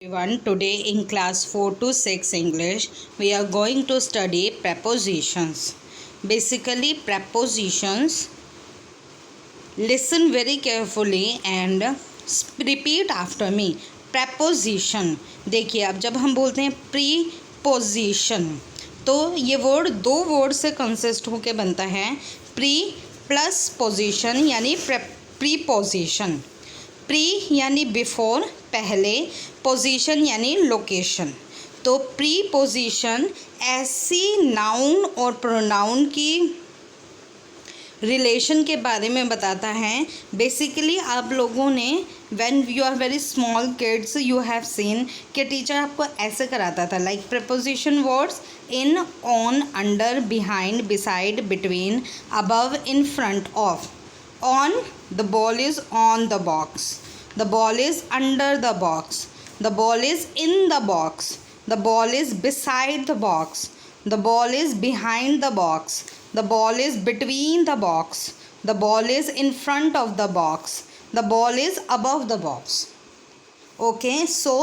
Everyone, today in class 4 to 6 English, we are going to study prepositions. Basically, prepositions, listen very carefully and repeat after me. Preposition. देखिए, अब जब हम बोलते हैं preposition, तो ये वर्ड दो वर्ड से कंसिस्ट होकर बनता है. प्री प्लस पोजिशन यानी प्रीपोजिशन. प्री यानी बिफोर, पहले, पोजीशन यानी लोकेशन. तो प्रीपोजिशन ऐसी नाउन और प्रोनाउन की रिलेशन के बारे में बताता है. बेसिकली आप लोगों ने when you are very small kids you have seen कि टीचर आपको ऐसे कराता था, like preposition words in, on, under, behind, beside, between, above, in, front of. On, the ball is on the box. The ball is under the box. The ball is in the box. The ball is beside the box. The ball is behind the box. The ball is between the box. The ball is in front of the box. The ball is above the box. Okay, so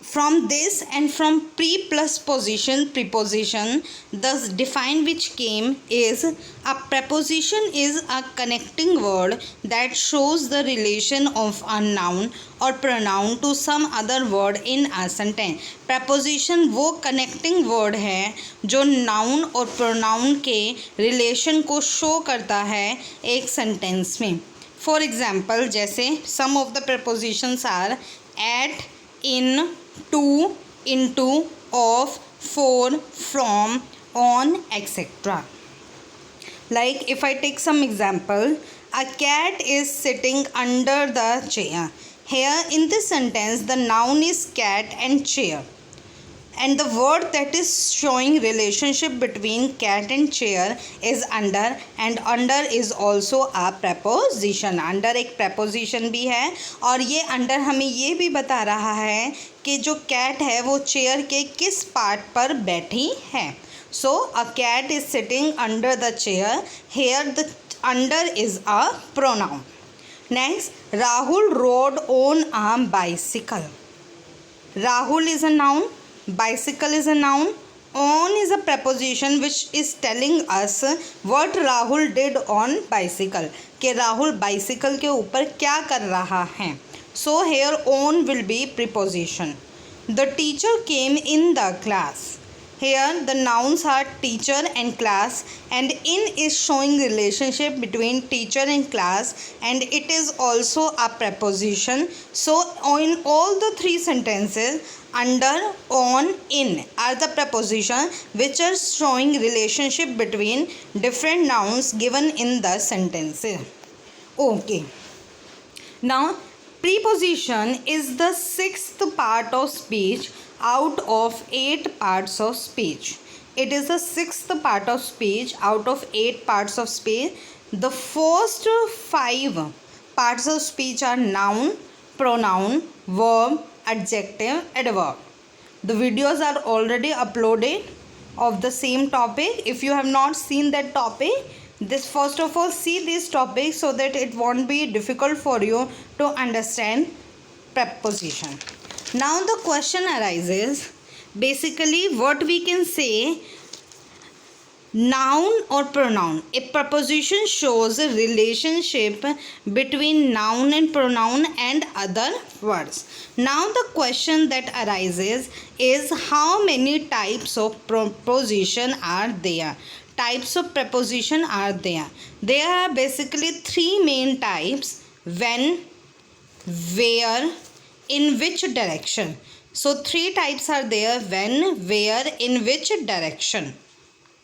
from this and from pre plus position preposition, thus define which came is a preposition is a connecting word that shows the relation of a noun or pronoun to some other word in a sentence. preposition वो connecting word है जो noun और pronoun के relation को show करता है एक sentence में. For example, जैसे some of the prepositions are at, in, to, into, of, for, from, on, etc. Like if I take some example, a cat is sitting under the chair. Here in this sentence the noun is cat and chair, and the word that is showing relationship between cat and chair is under, and under is also a preposition. under एक preposition भी है और ये under हमें ये भी बता रहा है कि जो cat है वो chair के किस part पर बैठी है. So a cat is sitting under the chair. Here the under is a pronoun. Next, Rahul rode on a bicycle. Rahul is a noun. Bicycle is a noun. On is a preposition which is telling us what Rahul did on bicycle. कि Rahul bicycle के ऊपर क्या कर रहा है. So here on will be preposition. The teacher came in the class. Here the nouns are teacher and class, and in is showing relationship between teacher and class, and it is also a preposition. So in all the three sentences, under, on, in are the preposition which are showing relationship between different nouns given in the sentences. Okay, now preposition is the sixth part of speech out of 8 parts of speech. It is the sixth part of speech out of 8 parts of speech. The first 5 parts of speech are noun, pronoun, verb, adjective, adverb. The videos are already uploaded of the same topic. If you have not seen that topic, this first of all see this topic so that it won't be difficult for you to understand preposition. Now the question arises, basically what we can say, noun or pronoun. A preposition shows a relationship between noun and pronoun and other words. Now the question that arises is how many types of preposition are there? Types of preposition are there. There are basically 3 main types: when, where, in which direction. So 3 types are there: when, where, in which direction.